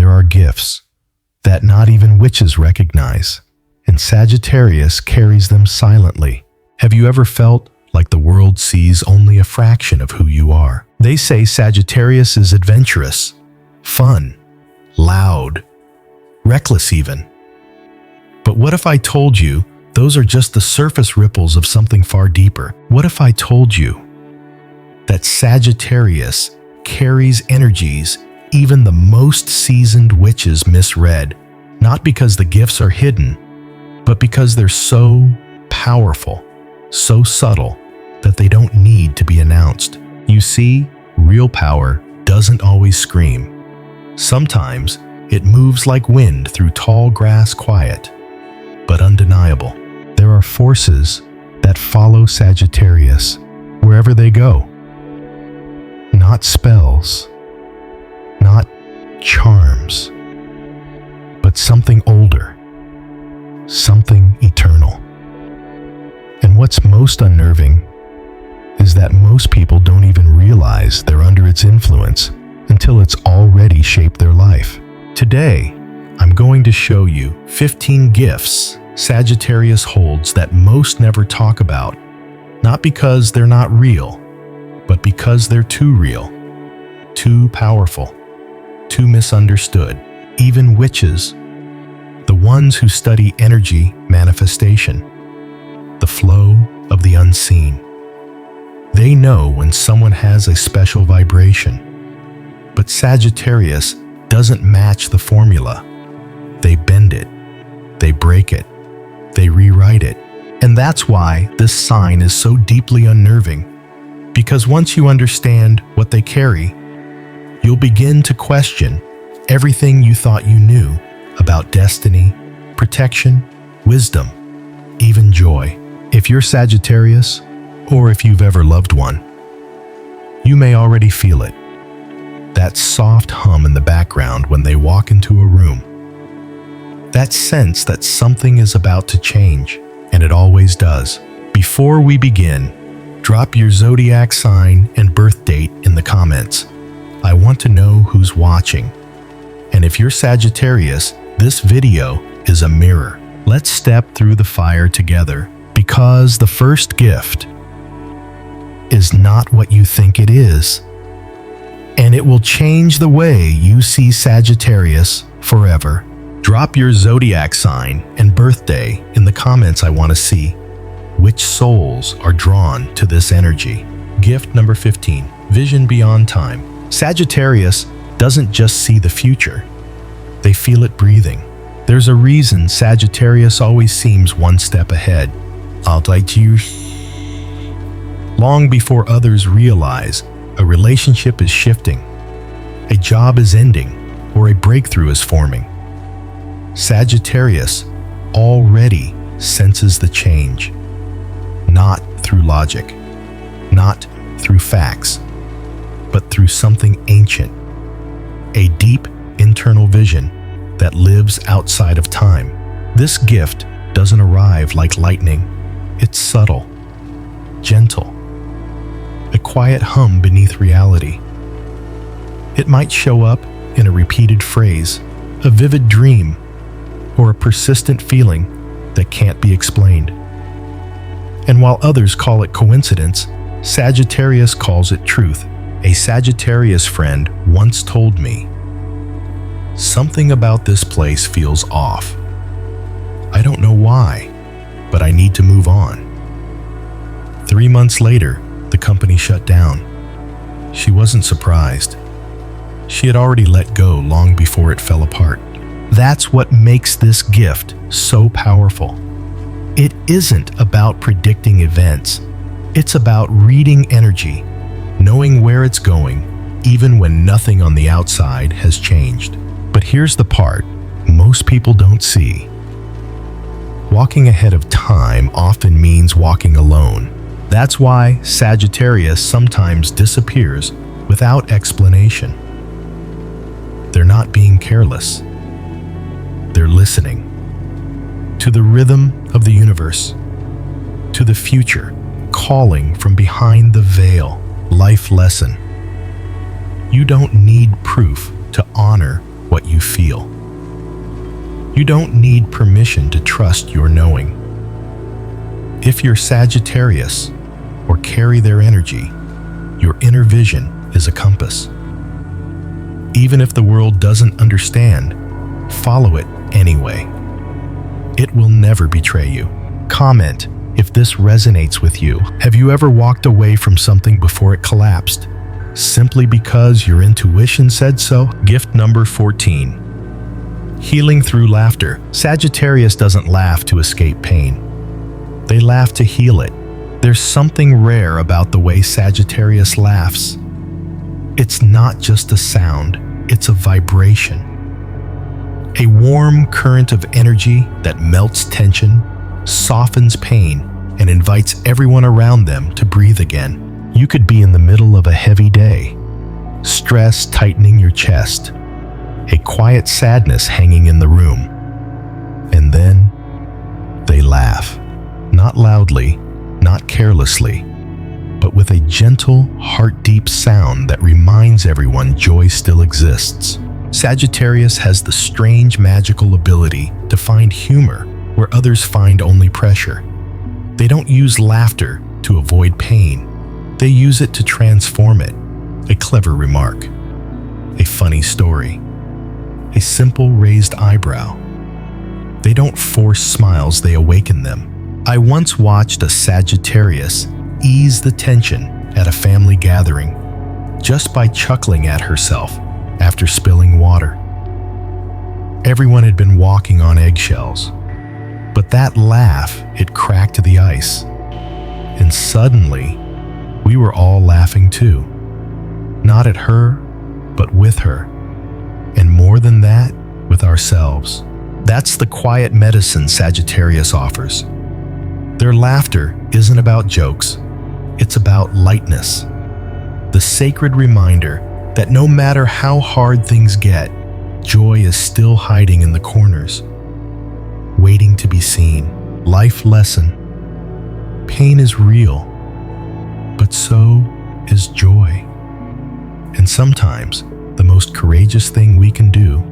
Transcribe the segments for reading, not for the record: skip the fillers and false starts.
There are gifts that not even witches recognize, and Sagittarius carries them silently. Have you ever felt like the world sees only a fraction of who you are? They say Sagittarius is adventurous, fun, loud, reckless even. But what if I told you those are just the surface ripples of something far deeper? What if I told you that Sagittarius carries energies even the most seasoned witches misread, not because the gifts are hidden, but because they're so powerful, so subtle, that they don't need to be announced? You see, real power doesn't always scream. Sometimes it moves like wind through tall grass, quiet, but undeniable. There are forces that follow Sagittarius wherever they go. Not spells, not charms, but something older, something eternal. And what's most unnerving is that most people don't even realize they're under its influence until it's already shaped their life. Today, I'm going to show you 15 gifts Sagittarius holds that most never talk about, not because they're not real, but because they're too real, too powerful, too misunderstood. Even witches, the ones who study energy manifestation, the flow of the unseen, they know when someone has a special vibration. But Sagittarius doesn't match the formula. They bend it, they break it, they rewrite it. And that's why this sign is so deeply unnerving. Because once you understand what they carry, you'll begin to question everything you thought you knew about destiny, protection, wisdom, even joy. If you're Sagittarius, or if you've ever loved one, you may already feel it. That soft hum in the background when they walk into a room. That sense that something is about to change, and it always does. Before we begin, drop your zodiac sign and birth date in the comments. I want to know who's watching. And if you're Sagittarius, this video is a mirror. Let's step through the fire together, because the first gift is not what you think it is. And it will change the way you see Sagittarius forever. Drop your zodiac sign and birthday in the comments. I want to see which souls are drawn to this energy. Gift number 15, vision beyond time. Sagittarius doesn't just see the future, they feel it breathing. There's a reason Sagittarius always seems one step ahead. I'll like you. Long before others realize a relationship is shifting, a job is ending, or a breakthrough is forming, Sagittarius already senses the change. Not through logic, not through facts, but through something ancient, a deep internal vision that lives outside of time. This gift doesn't arrive like lightning. It's subtle, gentle, a quiet hum beneath reality. It might show up in a repeated phrase, a vivid dream, or a persistent feeling that can't be explained. And while others call it coincidence, Sagittarius calls it truth. A Sagittarius friend once told me, "Something about this place feels off. I don't know why, but I need to move on." 3 months later, the company shut down. She wasn't surprised. She had already let go long before it fell apart. That's what makes this gift so powerful. It isn't about predicting events. It's about reading energy, knowing where it's going, even when nothing on the outside has changed. But here's the part most people don't see. Walking ahead of time often means walking alone. That's why Sagittarius sometimes disappears without explanation. They're not being careless. They're listening to the rhythm of the universe, to the future calling from behind the veil. Life lesson. You don't need proof to honor what you feel. You don't need permission to trust your knowing. If you're Sagittarius, or carry their energy, your inner vision is a compass. Even if the world doesn't understand, follow it anyway. It will never betray you. Comment if this resonates with you. Have you ever walked away from something before it collapsed, simply because your intuition said so? Gift number 14. Healing through laughter. Sagittarius doesn't laugh to escape pain. They laugh to heal it. There's something rare about the way Sagittarius laughs. It's not just a sound, it's a vibration. A warm current of energy that melts tension, softens pain, and invites everyone around them to breathe again. You could be in the middle of a heavy day, stress tightening your chest, a quiet sadness hanging in the room. And then they laugh, not loudly, not carelessly, but with a gentle, heart-deep sound that reminds everyone joy still exists. Sagittarius has the strange magical ability to find humor where others find only pressure. They don't use laughter to avoid pain. They use it to transform it. A clever remark, a funny story, a simple raised eyebrow. They don't force smiles, they awaken them. I once watched a Sagittarius ease the tension at a family gathering just by chuckling at herself after spilling water. Everyone had been walking on eggshells, but that laugh, it cracked the ice. And suddenly, we were all laughing too. Not at her, but with her. And more than that, with ourselves. That's the quiet medicine Sagittarius offers. Their laughter isn't about jokes, it's about lightness. The sacred reminder that no matter how hard things get, joy is still hiding in the corners, waiting to be seen. Life lesson. Pain is real, but so is joy. And sometimes, the most courageous thing we can do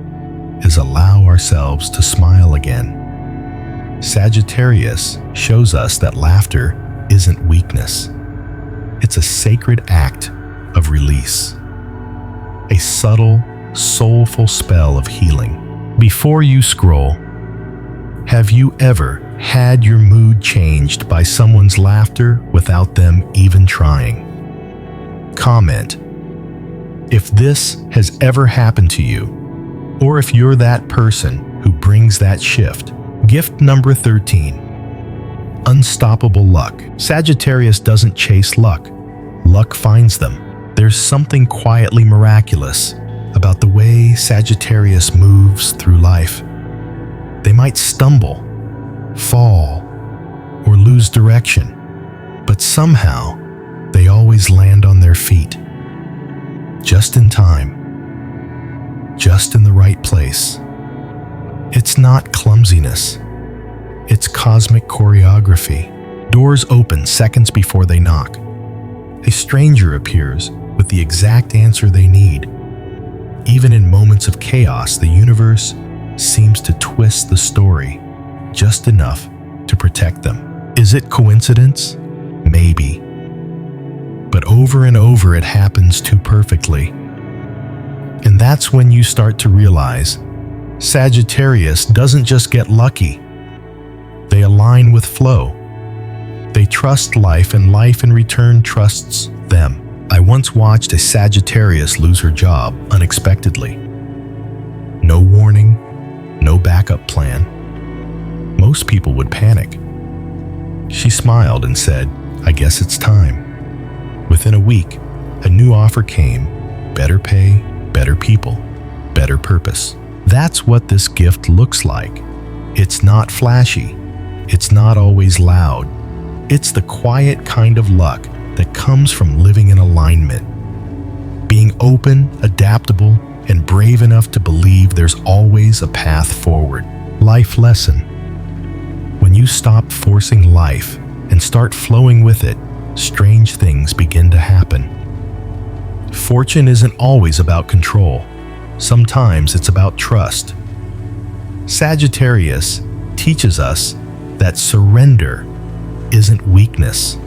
is allow ourselves to smile again. Sagittarius shows us that laughter isn't weakness. It's a sacred act of release. A subtle, soulful spell of healing. Before you scroll, have you ever had your mood changed by someone's laughter without them even trying? Comment if this has ever happened to you, or if you're that person who brings that shift. Gift number 13. Unstoppable luck. Sagittarius doesn't chase luck. Luck finds them. There's something quietly miraculous about the way Sagittarius moves through life. They might stumble, fall, or lose direction, but somehow they always land on their feet. Just in time, just in the right place. It's not clumsiness, it's cosmic choreography. Doors open seconds before they knock. A stranger appears with the exact answer they need. Even in moments of chaos, the universe seems to twist the story just enough to protect them. Is it coincidence? Maybe. But over and over it happens too perfectly. And that's when you start to realize Sagittarius doesn't just get lucky. They align with flow. They trust life, and life in return trusts them. I once watched a Sagittarius lose her job unexpectedly. No warning, no backup plan. Most people would panic. She smiled and said, "I guess it's time." Within a week, a new offer came. Better pay, better people, better purpose. That's what this gift looks like. It's not flashy. It's not always loud. It's the quiet kind of luck that comes from living in alignment. Being open, adaptable, and brave enough to believe there's always a path forward. Life lesson. When you stop forcing life and start flowing with it, strange things begin to happen. Fortune isn't always about control. Sometimes it's about trust. Sagittarius teaches us that surrender isn't weakness.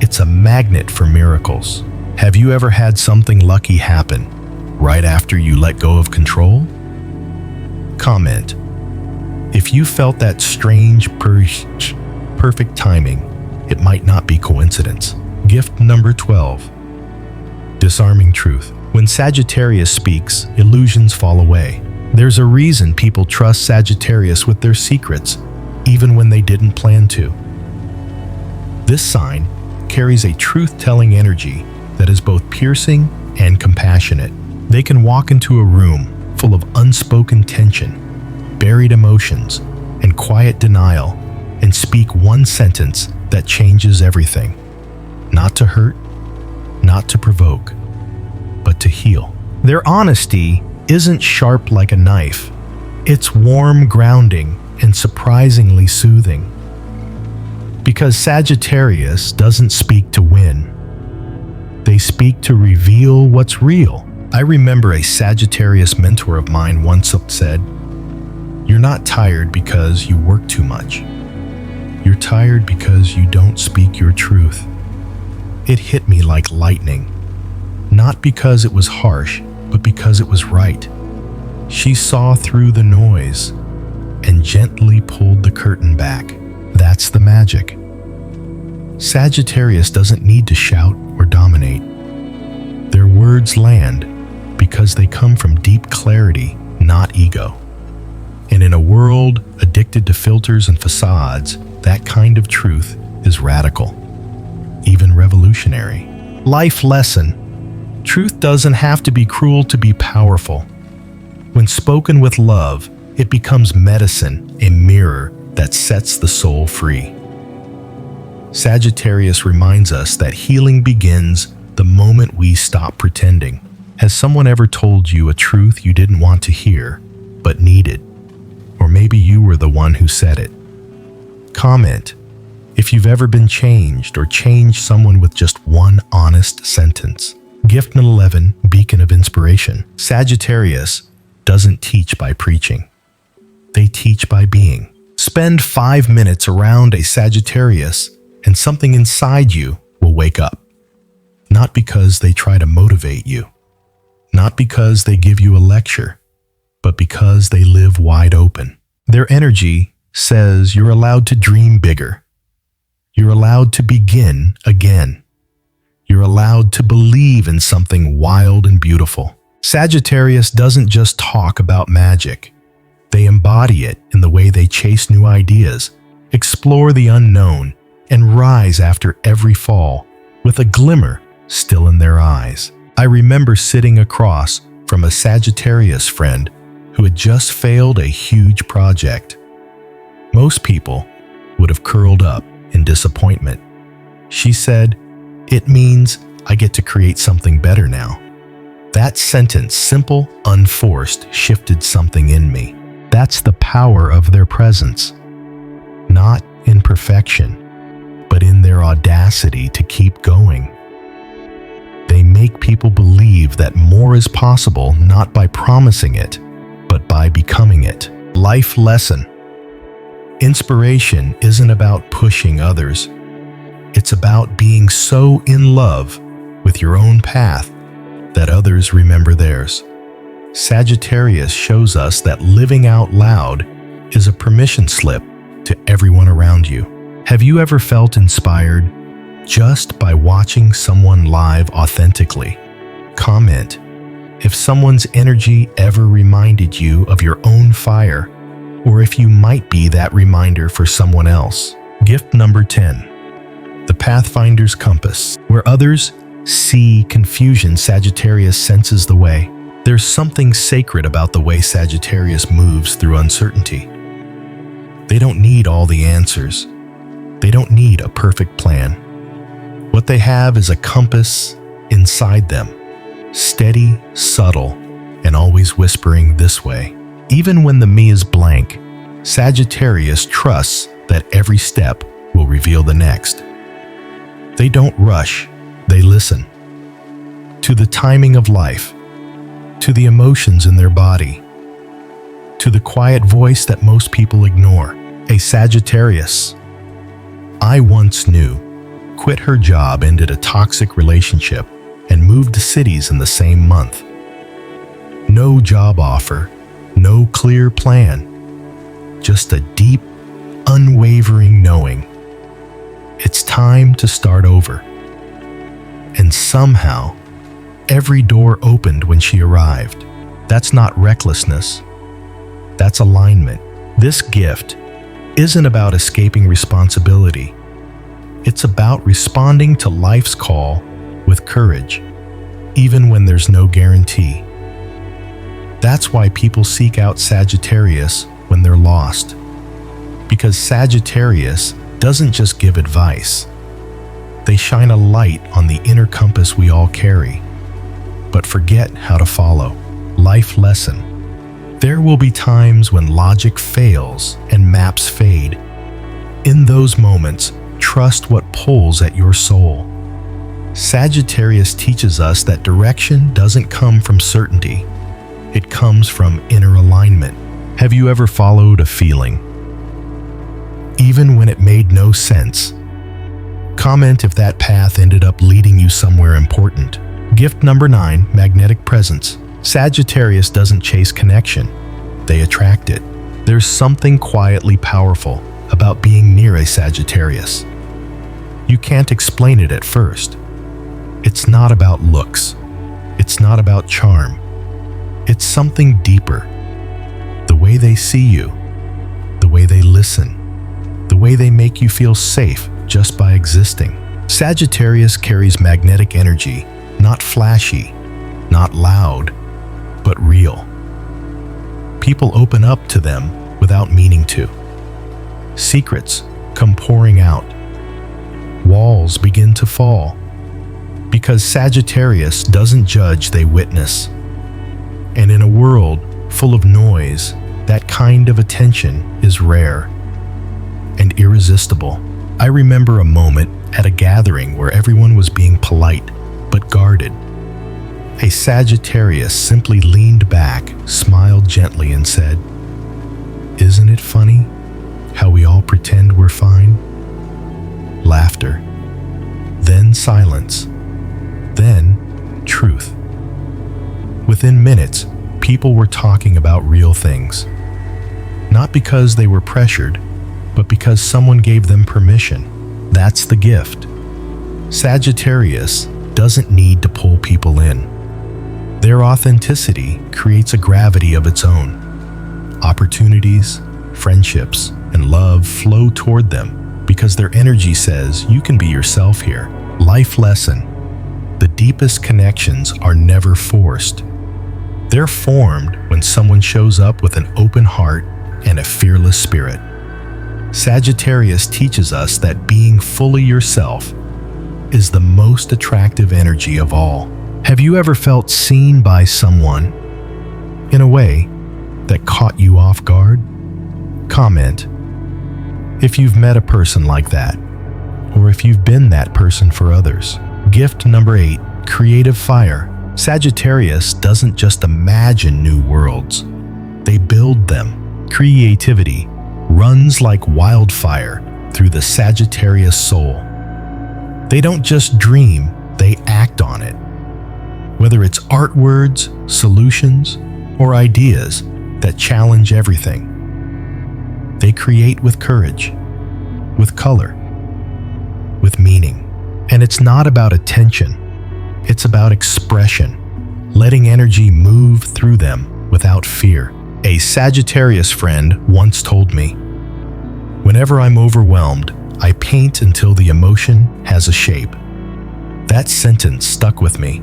It's a magnet for miracles. Have you ever had something lucky happen right after you let go of control? Comment. If you felt that strange, perfect timing, it might not be coincidence. Gift number 12. Disarming truth. When Sagittarius speaks, illusions fall away. There's a reason people trust Sagittarius with their secrets, even when they didn't plan to. This sign carries a truth-telling energy that is both piercing and compassionate. They can walk into a room full of unspoken tension, buried emotions, and quiet denial, and speak one sentence that changes everything. Not to hurt, not to provoke, but to heal. Their honesty isn't sharp like a knife. It's warm, grounding, and surprisingly soothing. Because Sagittarius doesn't speak to win. They speak to reveal what's real. I remember a Sagittarius mentor of mine once said, "You're not tired because you work too much. You're tired because you don't speak your truth." It hit me like lightning. Not because it was harsh, but because it was right. She saw through the noise and gently pulled the curtain back. That's the magic. Sagittarius doesn't need to shout or dominate. Their words land because they come from deep clarity, not ego. And in a world addicted to filters and facades, that kind of truth is radical, even revolutionary. Life lesson. Truth doesn't have to be cruel to be powerful. When spoken with love, it becomes medicine, a mirror that sets the soul free. Sagittarius reminds us that healing begins the moment we stop pretending. Has someone ever told you a truth you didn't want to hear, but needed? Or maybe you were the one who said it. Comment if you've ever been changed or changed someone with just one honest sentence. Gift 11, beacon of inspiration. Sagittarius doesn't teach by preaching. They teach by being. Spend 5 minutes around a Sagittarius and something inside you will wake up. Not because they try to motivate you. Not because they give you a lecture, but because they live wide open. Their energy says you're allowed to dream bigger. You're allowed to begin again. You're allowed to believe in something wild and beautiful. Sagittarius doesn't just talk about magic. They embody it in the way they chase new ideas, explore the unknown, and rise after every fall with a glimmer still in their eyes. I remember sitting across from a Sagittarius friend who had just failed a huge project. Most people would have curled up in disappointment. She said, "It means I get to create something better now." That sentence, simple, unforced, shifted something in me. That's the power of their presence. Not in perfection, but in their audacity to keep going. They make people believe that more is possible not by promising it, but by becoming it. Life lesson. Inspiration isn't about pushing others. It's about being so in love with your own path that others remember theirs. Sagittarius shows us that living out loud is a permission slip to everyone around you. Have you ever felt inspired just by watching someone live authentically? Comment if someone's energy ever reminded you of your own fire, or if you might be that reminder for someone else. Gift number 10. The Pathfinder's compass. Where others see confusion, Sagittarius senses the way. There's something sacred about the way Sagittarius moves through uncertainty. They don't need all the answers. They don't need a perfect plan. What they have is a compass inside them, steady, subtle, and always whispering this way. Even when the me is blank, Sagittarius trusts that every step will reveal the next. They don't rush, they listen. To the timing of life, to the emotions in their body, to the quiet voice that most people ignore. A Sagittarius. I once knew. Quit her job, ended a toxic relationship, and moved to cities in the same month. No job offer, no clear plan, just a deep, unwavering knowing. It's time to start over. And somehow, every door opened when she arrived. That's not recklessness. That's alignment. This gift isn't about escaping responsibility. It's about responding to life's call with courage, even when there's no guarantee. That's why people seek out Sagittarius when they're lost. Because Sagittarius doesn't just give advice. They shine a light on the inner compass we all carry, but forget how to follow. Life lesson. There will be times when logic fails and maps fade. In those moments, trust what pulls at your soul. Sagittarius teaches us that direction doesn't come from certainty. It comes from inner alignment. Have you ever followed a feeling, even when it made no sense? Comment if that path ended up leading you somewhere important. Gift number 9, magnetic presence. Sagittarius doesn't chase connection, they attract it. There's something quietly powerful about being near a Sagittarius. You can't explain it at first. It's not about looks. It's not about charm. It's something deeper. The way they see you, the way they listen, the way they make you feel safe just by existing. Sagittarius carries magnetic energy, not flashy, not loud, but real. People open up to them without meaning to. Secrets come pouring out. Walls begin to fall. Because Sagittarius doesn't judge, they witness. And in a world full of noise, that kind of attention is rare and irresistible. I remember a moment at a gathering where everyone was being polite but guarded. A Sagittarius simply leaned back, smiled gently, and said, "Isn't it funny how we all pretend we're fine?" Laughter, then silence, then truth. Within minutes, people were talking about real things. Not because they were pressured, but because someone gave them permission. That's the gift. Sagittarius doesn't need to pull people in. Their authenticity creates a gravity of its own. Opportunities, friendships, and love flow toward them because their energy says you can be yourself here. Life lesson. The deepest connections are never forced. They're formed when someone shows up with an open heart and a fearless spirit. Sagittarius teaches us that being fully yourself is the most attractive energy of all. Have you ever felt seen by someone in a way that caught you off guard? Comment if you've met a person like that, or if you've been that person for others. Gift number 8, creative fire. Sagittarius doesn't just imagine new worlds, they build them. Creativity runs like wildfire through the Sagittarius soul. They don't just dream, they act on it. Whether it's art words, solutions, or ideas that challenge everything. They create with courage, with color, with meaning. And it's not about attention, it's about expression, letting energy move through them without fear. A Sagittarius friend once told me, "Whenever I'm overwhelmed, I paint until the emotion has a shape." That sentence stuck with me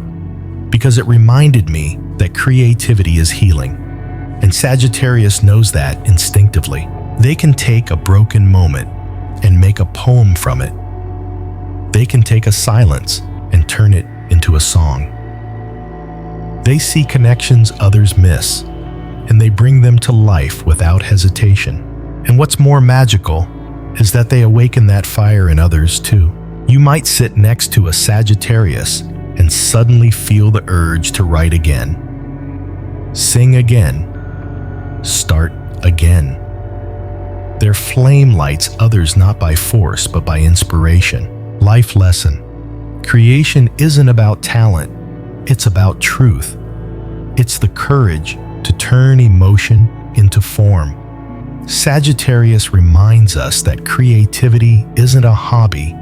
because it reminded me that creativity is healing, and Sagittarius knows that instinctively. They can take a broken moment and make a poem from it. They can take a silence and turn it into a song. They see connections others miss, and they bring them to life without hesitation. And what's more magical is that they awaken that fire in others too. You might sit next to a Sagittarius and suddenly feel the urge to write again, sing again, start again. Their flame lights others not by force but by inspiration. Life lesson. Creation isn't about talent, it's about truth. It's the courage to turn emotion into form. Sagittarius reminds us that creativity isn't a hobby,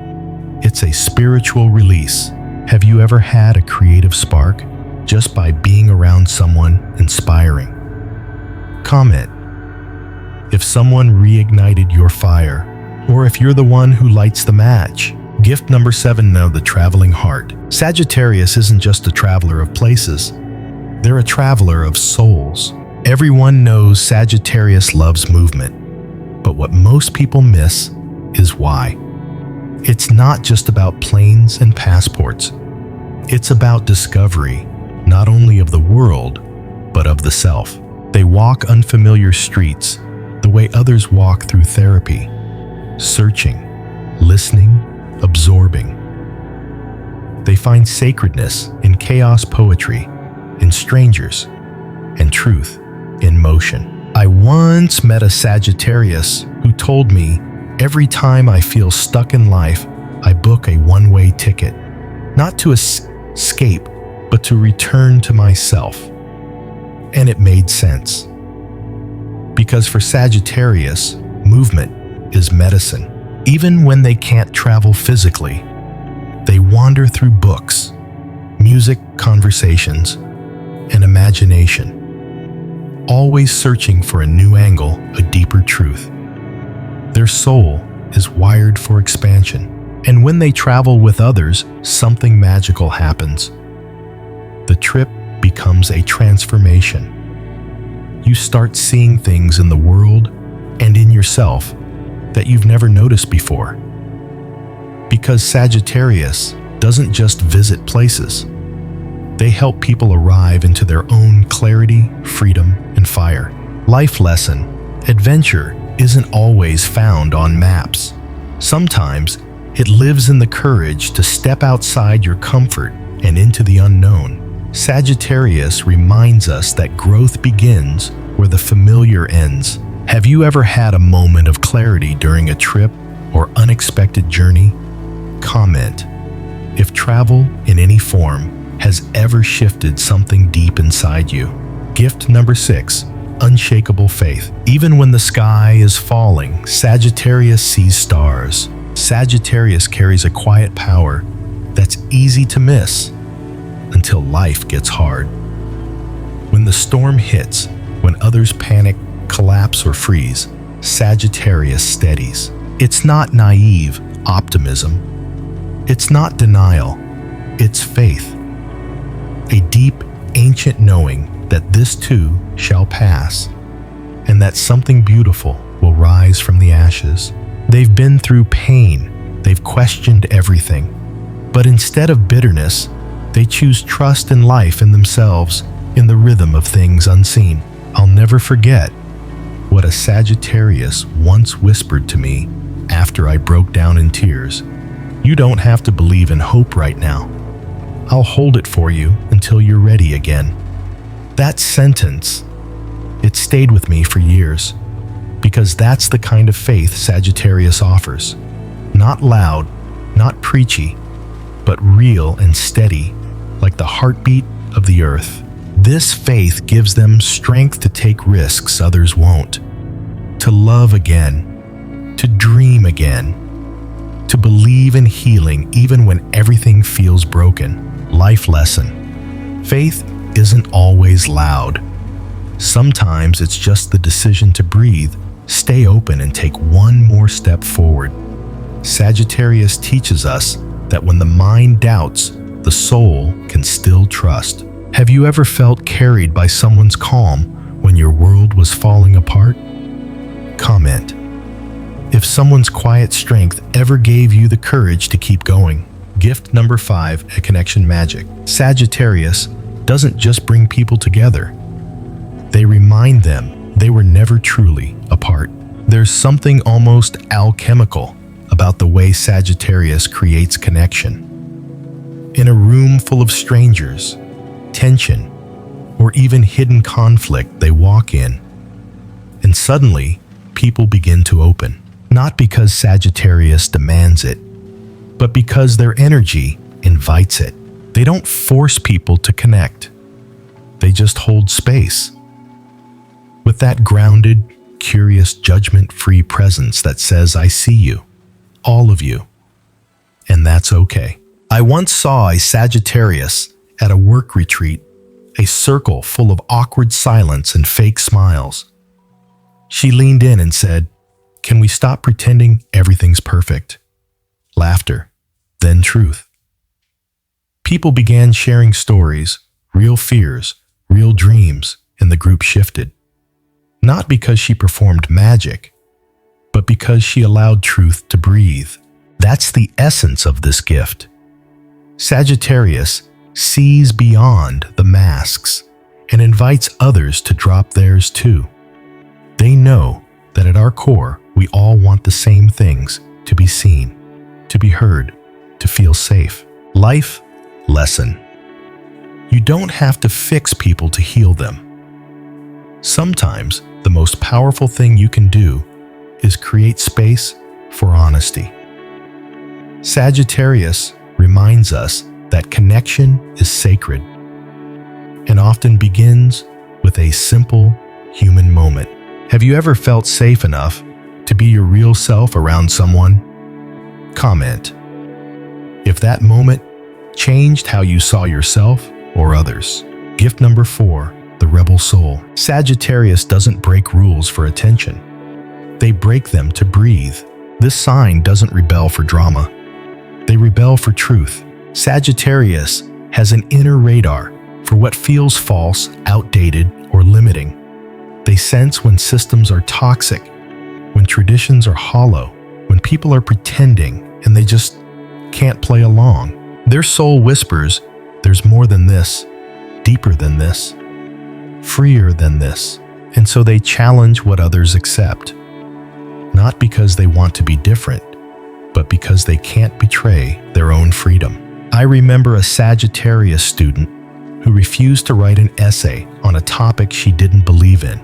it's a spiritual release. Have you ever had a creative spark just by being around someone inspiring? Comment if someone reignited your fire, or if you're the one who lights the match. Gift number 7, now the traveling heart. Sagittarius isn't just a traveler of places, they're a traveler of souls. Everyone knows Sagittarius loves movement, but what most people miss is why. It's not just about planes and passports. It's about discovery, not only of the world, but of the self. They walk unfamiliar streets the way others walk through therapy, searching, listening, absorbing. They find sacredness in chaos poetry, in strangers, and truth in motion. I once met a Sagittarius who told me, every time I feel stuck in life, I book a one-way ticket, not to escape, but to return to myself. And it made sense. Because for Sagittarius, movement is medicine. Even when they can't travel physically, they wander through books, music, conversations, and imagination, always searching for a new angle, a deeper truth. Their soul is wired for expansion, and when they travel with others, something magical happens. The trip becomes a transformation. You start seeing things in the world and in yourself that you've never noticed before. Because Sagittarius doesn't just visit places. They help people arrive into their own clarity, freedom, and fire. Life lesson. Adventure isn't always found on maps. Sometimes it lives in the courage to step outside your comfort and into the unknown. Sagittarius reminds us that growth begins where the familiar ends. Have you ever had a moment of clarity during a trip or unexpected journey? Comment if travel in any form has ever shifted something deep inside you. Gift number 6, unshakable faith. Even when the sky is falling, Sagittarius sees stars. Sagittarius carries a quiet power that's easy to miss until life gets hard. When the storm hits, when others panic, collapse, or freeze, Sagittarius steadies. It's not naive optimism. It's not denial. It's faith. A deep, ancient knowing that this too shall pass, and that something beautiful will rise from the ashes. They've been through pain. They've questioned everything. But instead of bitterness, they choose trust in life and themselves, in the rhythm of things unseen. I'll never forget what a Sagittarius once whispered to me after I broke down in tears. You don't have to believe in hope right now. I'll hold it for you until you're ready again. That sentence, it stayed with me for years, because that's the kind of faith Sagittarius offers. Not loud, not preachy, but real and steady, like the heartbeat of the earth. This faith gives them strength to take risks others won't, to love again, to dream again, to believe in healing even when everything feels broken. Life lesson. Faith isn't always loud. Sometimes it's just the decision to breathe, stay open, and take one more step forward. Sagittarius teaches us that when the mind doubts, the soul can still trust. Have you ever felt carried by someone's calm when your world was falling apart? Comment if someone's quiet strength ever gave you the courage to keep going. Gift number 5, a connection magic. Sagittarius doesn't just bring people together. They remind them they were never truly apart. There's something almost alchemical about the way Sagittarius creates connection. In a room full of strangers, tension, or even hidden conflict they walk in, And suddenly, people begin to open. Not because Sagittarius demands it, but because their energy invites it. They don't force people to connect. They just hold space. With that grounded, curious, judgment-free presence that says, I see you, all of you, and that's okay. I once saw a Sagittarius at a work retreat, a circle full of awkward silence and fake smiles. She leaned in and said, "Can we stop pretending everything's perfect?" Laughter, then truth. People began sharing stories, real fears, real dreams, and the group shifted. Not because she performed magic, but because she allowed truth to breathe. That's the essence of this gift. Sagittarius sees beyond the masks and invites others to drop theirs too. They know that at our core, we all want the same things: to be seen, to be heard, to feel safe. Life lesson. You don't have to fix people to heal them. Sometimes the most powerful thing you can do is create space for honesty. Sagittarius reminds us that connection is sacred and often begins with a simple human moment. Have you ever felt safe enough to be your real self around someone? Comment if that moment changed how you saw yourself or others. Gift number 4, the rebel soul. Sagittarius doesn't break rules for attention. They break them to breathe. This sign doesn't rebel for drama. They rebel for truth. Sagittarius has an inner radar for what feels false, outdated, or limiting. They sense when systems are toxic, when traditions are hollow, when people are pretending and they just can't play along. Their soul whispers, there's more than this, deeper than this, freer than this. And so they challenge what others accept. Not because they want to be different, but because they can't betray their own freedom. I remember a Sagittarius student who refused to write an essay on a topic she didn't believe in.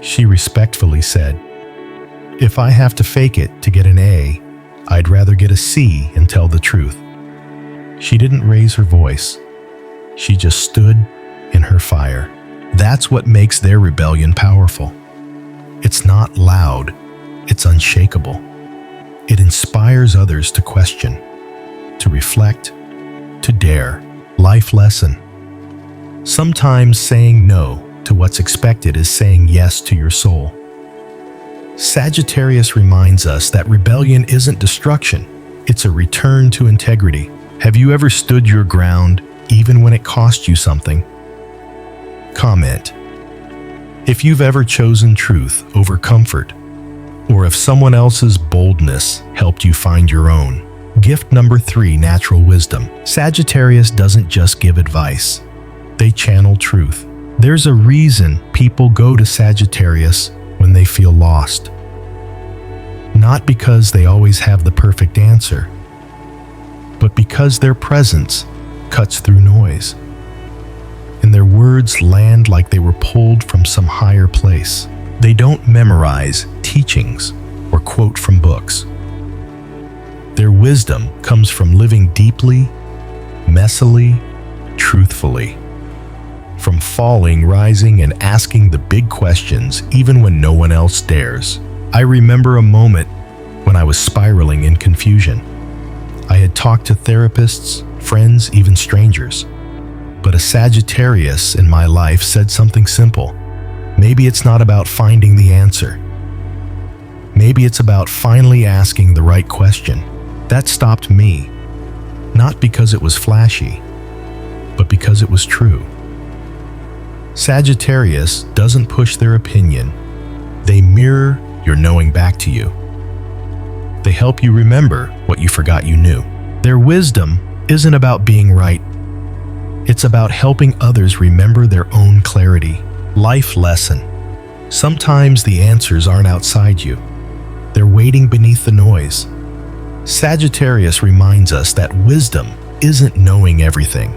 She respectfully said, "If I have to fake it to get an A, I'd rather get a C and tell the truth." She didn't raise her voice. She just stood in her fire. That's what makes their rebellion powerful. It's not loud, it's unshakable. It inspires others to question, to reflect, to dare. Life lesson. Sometimes saying no to what's expected is saying yes to your soul. Sagittarius reminds us that rebellion isn't destruction, it's a return to integrity. Have you ever stood your ground even when it cost you something? Comment if you've ever chosen truth over comfort, or if someone else's boldness helped you find your own. Gift number 3, natural wisdom. Sagittarius doesn't just give advice. They channel truth. There's a reason people go to Sagittarius when they feel lost. Not because they always have the perfect answer, but because their presence cuts through noise, and their words land like they were pulled from some higher place. They don't memorize teachings or quote from books. Their wisdom comes from living deeply, messily, truthfully. From falling, rising, and asking the big questions even when no one else dares. I remember a moment when I was spiraling in confusion. I had talked to therapists, friends, even strangers. But a Sagittarius in my life said something simple. Maybe it's not about finding the answer. Maybe it's about finally asking the right question. That stopped me, not because it was flashy, but because it was true. Sagittarius doesn't push their opinion. They mirror your knowing back to you. They help you remember what you forgot you knew. Their wisdom isn't about being right. It's about helping others remember their own clarity. Life lesson. Sometimes the answers aren't outside you. They're waiting beneath the noise. Sagittarius reminds us that wisdom isn't knowing everything.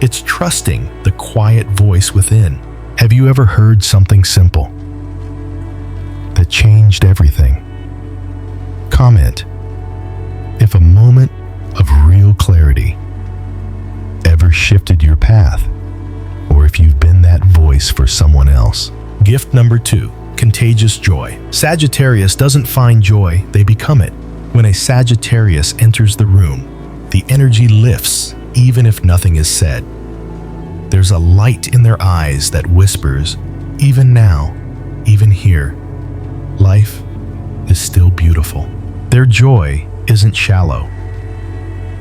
It's trusting the quiet voice within. Have you ever heard something simple? changed everything. Comment if a moment of real clarity ever shifted your path, or if you've been that voice for someone else. Gift number 2, contagious joy. Sagittarius doesn't find joy, they become it. When a Sagittarius enters the room, the energy lifts even if nothing is said. There's a light in their eyes that whispers, even now, even here, life is still beautiful. Their joy isn't shallow.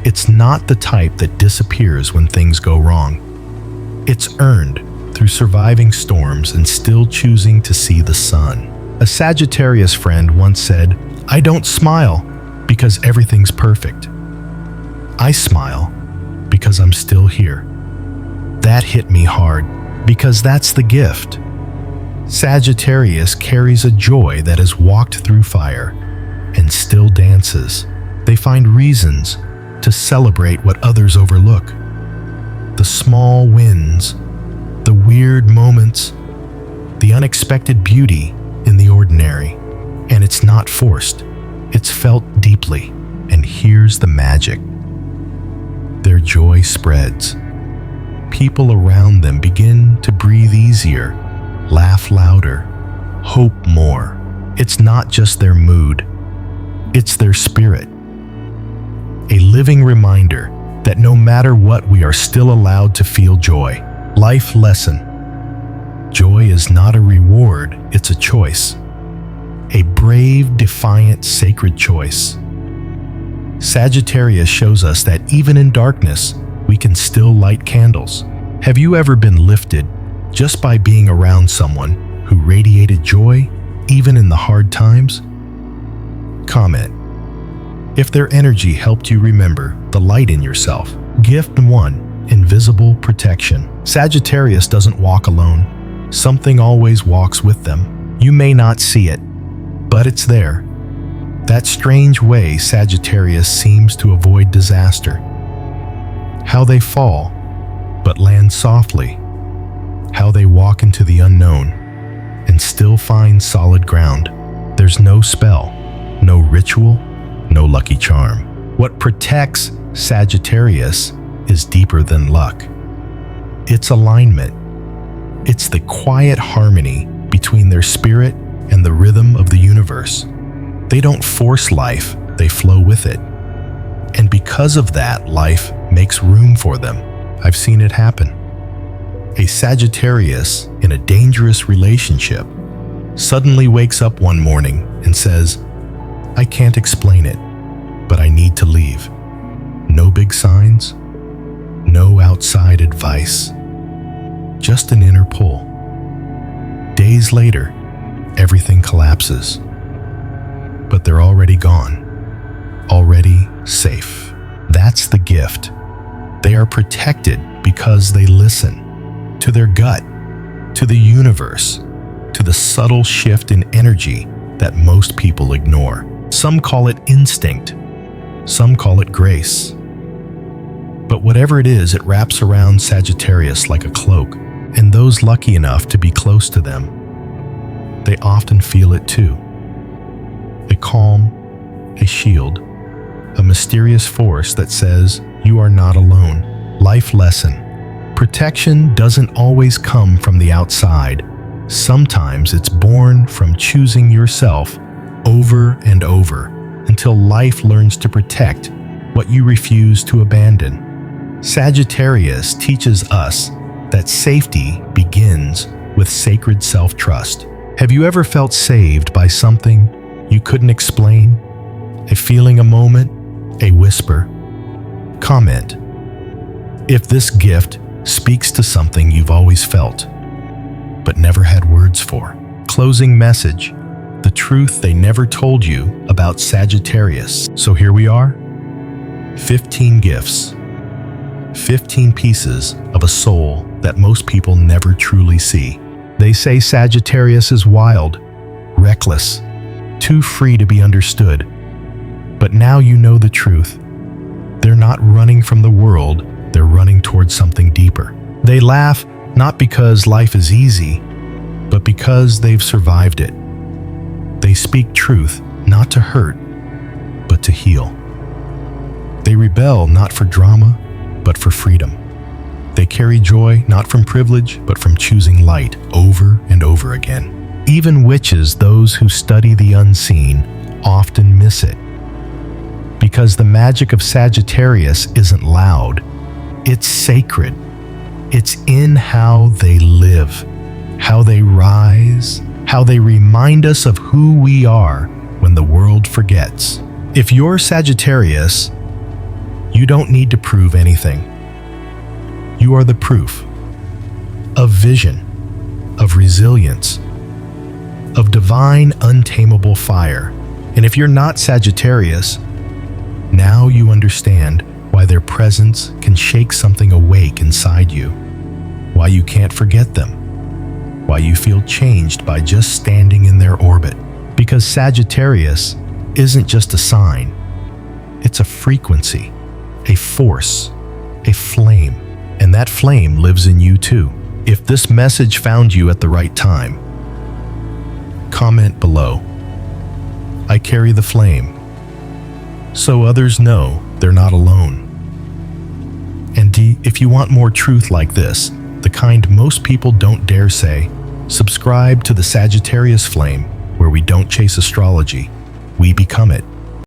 It's not the type that disappears when things go wrong. It's earned through surviving storms and still choosing to see the sun. A Sagittarius friend once said, "I don't smile because everything's perfect. I smile because I'm still here." That hit me hard, because that's the gift. Sagittarius carries a joy that has walked through fire and still dances. They find reasons to celebrate what others overlook. The small wins, the weird moments, the unexpected beauty in the ordinary. And it's not forced, it's felt deeply. And here's the magic. Their joy spreads. People around them begin to breathe easier, laugh louder, hope more. It's not just their mood, it's their spirit. A living reminder that no matter what, we are still allowed to feel joy. Life lesson. Joy is not a reward, it's a choice. A brave, defiant, sacred choice. Sagittarius shows us that even in darkness, we can still light candles. Have you ever been lifted just by being around someone who radiated joy, even in the hard times? Comment if their energy helped you remember the light in yourself. Gift 1, invisible protection. Sagittarius doesn't walk alone. Something always walks with them. You may not see it, but it's there. That strange way Sagittarius seems to avoid disaster. How they fall, but land softly. How they walk into the unknown and still find solid ground. There's no spell, no ritual, no lucky charm. What protects Sagittarius is deeper than luck. It's alignment. It's the quiet harmony between their spirit and the rhythm of the universe. They don't force life, they flow with it. And because of that, life makes room for them. I've seen it happen. A Sagittarius in a dangerous relationship suddenly wakes up one morning and says, "I can't explain it, but I need to leave." No big signs, no outside advice, just an inner pull. Days later, everything collapses. But they're already gone, already safe. That's the gift. They are protected because they listen to their gut, to the universe, to the subtle shift in energy that most people ignore. Some call it instinct, some call it grace. But whatever it is, it wraps around Sagittarius like a cloak, and those lucky enough to be close to them, they often feel it too. A calm, a shield, a mysterious force that says, you are not alone. Life lesson. Protection doesn't always come from the outside. Sometimes it's born from choosing yourself over and over until life learns to protect what you refuse to abandon. Sagittarius teaches us that safety begins with sacred self-trust. Have you ever felt saved by something you couldn't explain? A feeling, a moment, a whisper? Comment if this gift speaks to something you've always felt, but never had words for. Closing message, the truth they never told you about Sagittarius. So here we are, 15 gifts, 15 pieces of a soul that most people never truly see. They say Sagittarius is wild, reckless, too free to be understood. But now you know the truth. They're not running from the world, they're running towards something deeper. They laugh not because life is easy, but because they've survived it. They They speak truth, not to hurt, but to heal. They rebel not for drama, but for freedom. They carry joy not from privilege, but from choosing light over and over again. Even witches, those who study the unseen, often miss it. Because the magic of Sagittarius isn't loud, it's sacred. It's in how they live, how they rise, how they remind us of who we are when the world forgets. If you're Sagittarius, you don't need to prove anything. You are the proof of vision, of resilience, of divine, untamable fire. And if you're not Sagittarius, now you understand why their presence can shake something awake inside you, why you can't forget them, why you feel changed by just standing in their orbit. Because Sagittarius isn't just a sign, it's a frequency, a force, a flame, and that flame lives in you too. If this message found you at the right time, comment below. I carry the flame, so others know they're not alone. And if you want more truth like this, the kind most people don't dare say, subscribe to the Sagittarius Flame, where we don't chase astrology, we become it.